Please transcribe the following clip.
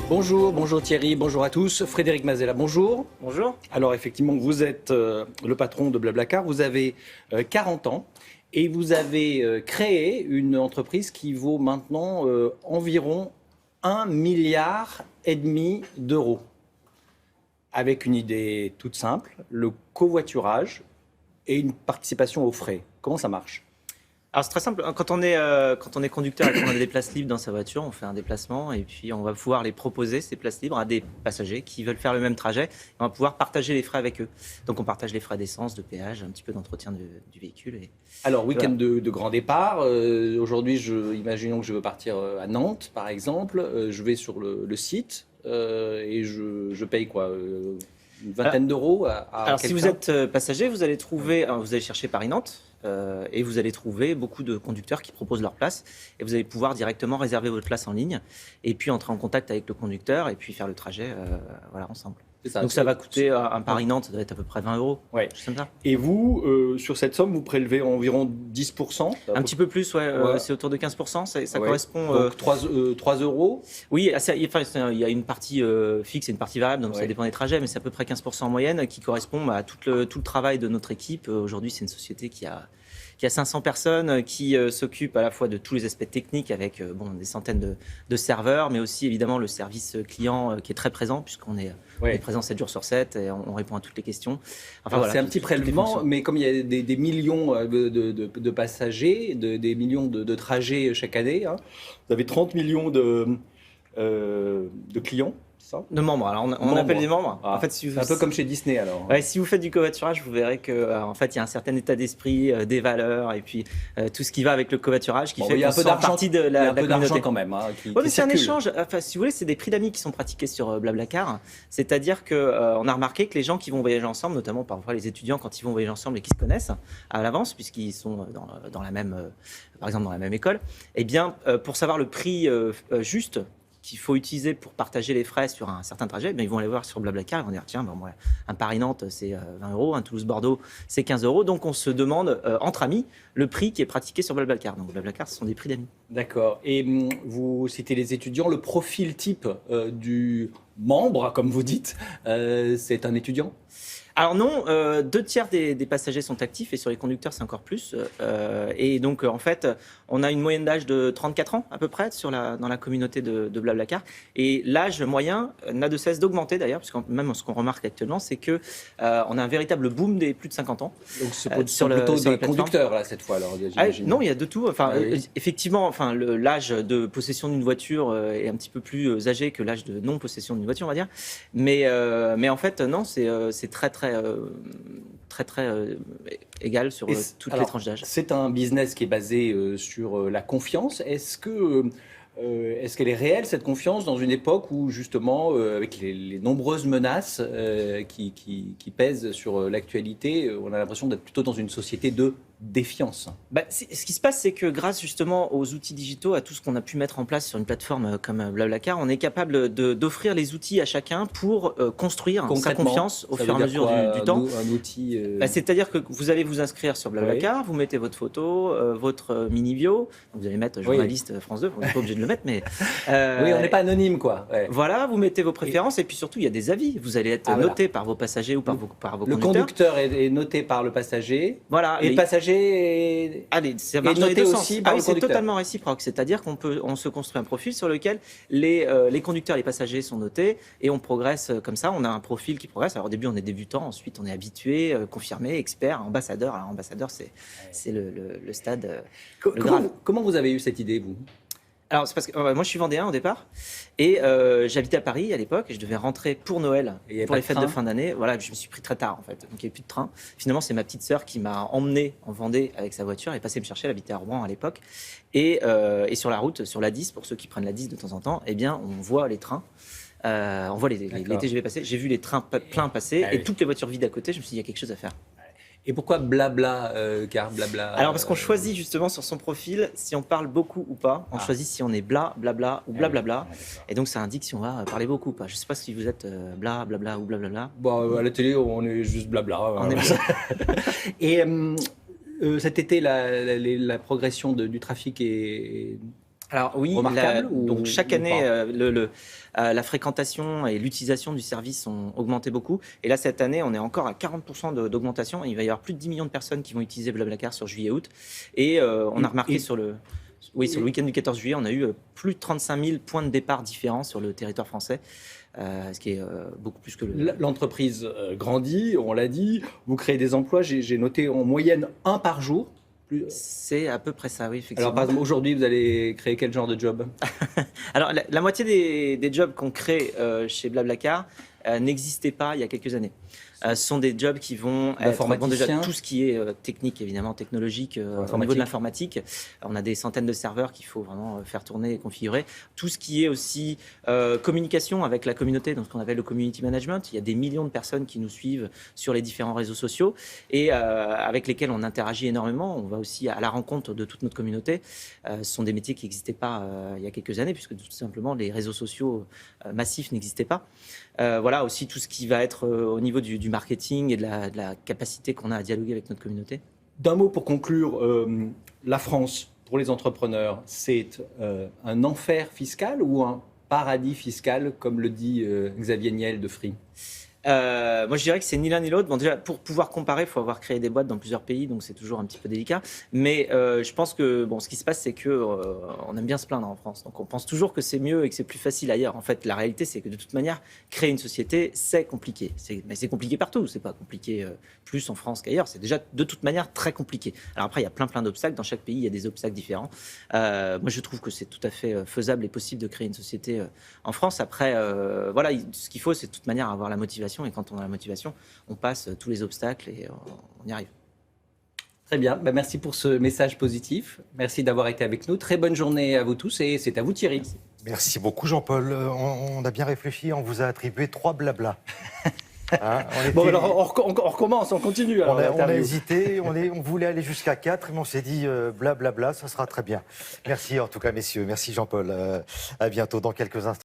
Bonjour, bonjour Thierry, bonjour à tous. Frédéric Mazella, bonjour. Bonjour. Alors effectivement, vous êtes le patron de Blablacar, vous avez 40 ans et vous avez créé une entreprise qui vaut maintenant environ 1,5 milliard d'euros. Avec une idée toute simple, le covoiturage et une participation aux frais. Comment ça marche ? Alors c'est très simple, quand on est conducteur et qu'on a des places libres dans sa voiture, on fait un déplacement et puis on va pouvoir les proposer, ces places libres, à des passagers qui veulent faire le même trajet. Et on va pouvoir partager les frais avec eux. Donc on partage les frais d'essence, de péage, un petit peu d'entretien du véhicule. Alors, week-end de grand départ, aujourd'hui, imaginons que je veux partir à Nantes, par exemple, je vais sur le site et je paye quoi une vingtaine d'euros Alors si vous êtes passager, vous allez chercher Paris-Nantes. Et vous allez trouver beaucoup de conducteurs qui proposent leur place et vous allez pouvoir directement réserver votre place en ligne et puis entrer en contact avec le conducteur et puis faire le trajet ensemble. Donc ça va coûter un Paris-Nantes, ça doit être à peu près 20 euros. Ouais. Comme ça. Et vous, sur cette somme, vous prélevez environ 10%. Un petit peu plus, ouais. C'est autour de 15%. Ça correspond. Donc 3 euros. Oui, il y a une partie fixe et une partie variable, donc ça dépend des trajets, mais c'est à peu près 15% en moyenne qui correspond à tout le travail de notre équipe. Aujourd'hui, c'est une société qui a 500 personnes qui s'occupent à la fois de tous les aspects techniques avec des centaines de serveurs, mais aussi évidemment le service client qui est très présent puisqu'on est présent 7 jours sur 7 et on répond à toutes les questions. Enfin, c'est un petit prélèvement, mais comme il y a des millions de passagers, des millions de trajets chaque année, hein, vous avez 30 millions de clients. De membres. Alors on appelle des membres. En fait, c'est un peu comme chez Disney alors. Ouais, si vous faites du covoiturage, vous verrez que en fait il y a un certain état d'esprit, des valeurs et puis tout ce qui va avec le covoiturage qui fait qu'on sent partie de la communauté. Il y a un peu d'argent quand même. Mais c'est un échange. Enfin, si vous voulez, c'est des prix d'amis qui sont pratiqués sur Blablacar. C'est-à-dire que on a remarqué que les gens qui vont voyager ensemble, notamment parfois les étudiants quand ils vont voyager ensemble et qui se connaissent à l'avance puisqu'ils sont dans la même, par exemple dans la même école, eh bien pour savoir le prix juste qu'il faut utiliser pour partager les frais sur un certain trajet, ils vont aller voir sur Blablacar, ils vont dire tiens, un Paris-Nantes c'est 20 euros, un Toulouse-Bordeaux c'est 15 euros, donc on se demande entre amis le prix qui est pratiqué sur Blablacar. Donc Blablacar, ce sont des prix d'amis. D'accord. Et vous citez les étudiants, le profil type du membre, comme vous dites, c'est un étudiant ? Alors non, 2/3 des passagers sont actifs et sur les conducteurs c'est encore plus. Et donc en fait, on a une moyenne d'âge de 34 ans à peu près dans la communauté de Blablacar. Et l'âge moyen n'a de cesse d'augmenter d'ailleurs, parce que même ce qu'on remarque actuellement, c'est que on a un véritable boom des plus de 50 ans. Donc c'est plutôt des conducteurs là cette fois alors. Non, il y a de tout. Enfin, effectivement, l'âge de possession d'une voiture est un petit peu plus âgé que l'âge de non possession d'une voiture, on va dire. Mais en fait, non, c'est très égal sur toutes les tranches d'âge. C'est un business qui est basé sur la confiance. Est-ce qu'elle est réelle, cette confiance, dans une époque où, justement, avec les nombreuses menaces qui pèsent sur l'actualité, on a l'impression d'être plutôt dans une société de défiance? Ce qui se passe, c'est que grâce justement aux outils digitaux, à tout ce qu'on a pu mettre en place sur une plateforme comme Blablacar, on est capable d'offrir les outils à chacun pour construire sa confiance au fur et à mesure du temps. Un outil c'est-à-dire que vous allez vous inscrire sur Blablacar, vous mettez votre photo, votre mini-bio, vous allez mettre journaliste France 2, on n'est pas obligé de le mettre, mais... oui, on n'est pas anonyme, quoi. Ouais. Voilà, vous mettez vos préférences et puis surtout, il y a des avis. Vous allez être noté par vos passagers ou par vos conducteurs. Le conducteur est noté par le passager. Voilà. Et le passager ça marche dans les deux sens. Aussi par le c'est totalement réciproque. C'est-à-dire on se construit un profil sur lequel les conducteurs et les passagers sont notés et on progresse comme ça. On a un profil qui progresse. Alors au début, on est débutant. Ensuite, on est habitué, confirmé, expert, ambassadeur. Alors ambassadeur, c'est le stade. Comment vous avez eu cette idée, vous ? Alors, c'est parce que moi, je suis vendéen au départ et j'habitais à Paris à l'époque et je devais rentrer pour Noël, pour les fêtes de fin d'année. Voilà, je me suis pris très tard en fait, donc il n'y avait plus de train. Finalement, c'est ma petite sœur qui m'a emmené en Vendée avec sa voiture et passé me chercher. Elle habitait à Rouen à l'époque. Et sur la route, sur la 10, pour ceux qui prennent la 10 de temps en temps, eh bien, on voit les trains. On voit les TGV passer. J'ai vu les trains pleins passer et toutes les voitures vides à côté. Je me suis dit, il y a quelque chose à faire. Et pourquoi car blabla Alors parce qu'on choisit justement sur son profil si on parle beaucoup ou pas. On choisit si on est blabla ou blablabla. Et donc ça indique si on va parler beaucoup ou pas. Je ne sais pas si vous êtes blabla ou blablabla. À la télé, on est juste blabla. Et cet été, la progression du trafic est Alors oui, remarquable donc chaque ou année, pas la fréquentation et l'utilisation du service ont augmenté beaucoup. Et là, cette année, on est encore à 40% d'augmentation. Il va y avoir plus de 10 millions de personnes qui vont utiliser Blablacar sur juillet-août. Et on a remarqué sur le week-end du 14 juillet, on a eu plus de 35 000 points de départ différents sur le territoire français. Ce qui est beaucoup plus que L'entreprise grandit, on l'a dit, vous créez des emplois, j'ai noté en moyenne un par jour. C'est à peu près ça, oui, effectivement. Alors, par exemple, aujourd'hui, vous allez créer quel genre de job? Alors, la moitié des jobs qu'on crée chez Blablacar n'existaient pas il y a quelques années. Ce sont des jobs qui vont être déjà tout ce qui est technique, évidemment, technologique, au niveau de l'informatique. On a des centaines de serveurs qu'il faut vraiment faire tourner et configurer. Tout ce qui est aussi communication avec la communauté, donc ce qu'on appelle le community management. Il y a des millions de personnes qui nous suivent sur les différents réseaux sociaux et avec lesquels on interagit énormément. On va aussi à la rencontre de toute notre communauté. Ce sont des métiers qui n'existaient pas il y a quelques années, puisque tout simplement les réseaux sociaux massifs n'existaient pas. Voilà aussi tout ce qui va être au niveau du marketing et de la capacité qu'on a à dialoguer avec notre communauté. D'un mot pour conclure, la France, pour les entrepreneurs, c'est un enfer fiscal ou un paradis fiscal, comme le dit Xavier Niel de Free? Moi, je dirais que c'est ni l'un ni l'autre. Bon, déjà, pour pouvoir comparer, il faut avoir créé des boîtes dans plusieurs pays, donc c'est toujours un petit peu délicat. Mais je pense que ce qui se passe, c'est que on aime bien se plaindre en France. Donc, on pense toujours que c'est mieux et que c'est plus facile ailleurs. En fait, la réalité, c'est que de toute manière, créer une société, c'est compliqué. Mais c'est compliqué partout. C'est pas compliqué plus en France qu'ailleurs. C'est déjà de toute manière très compliqué. Alors après, il y a plein d'obstacles. Dans chaque pays, il y a des obstacles différents. Moi, je trouve que c'est tout à fait faisable et possible de créer une société en France. Après, voilà, ce qu'il faut, c'est de toute manière avoir la motivation. Et quand on a la motivation, on passe tous les obstacles et on y arrive. Très bien, merci pour ce message positif. Merci d'avoir été avec nous. Très bonne journée à vous tous et c'est à vous Thierry. Merci beaucoup Jean-Paul. On a bien réfléchi, on vous a attribué 3 blabla. Hein, Bon, alors on recommence, on continue. On a hésité, on voulait aller jusqu'à 4, mais on s'est dit blablabla, ça sera très bien. Merci en tout cas messieurs, merci Jean-Paul. À bientôt dans quelques instants.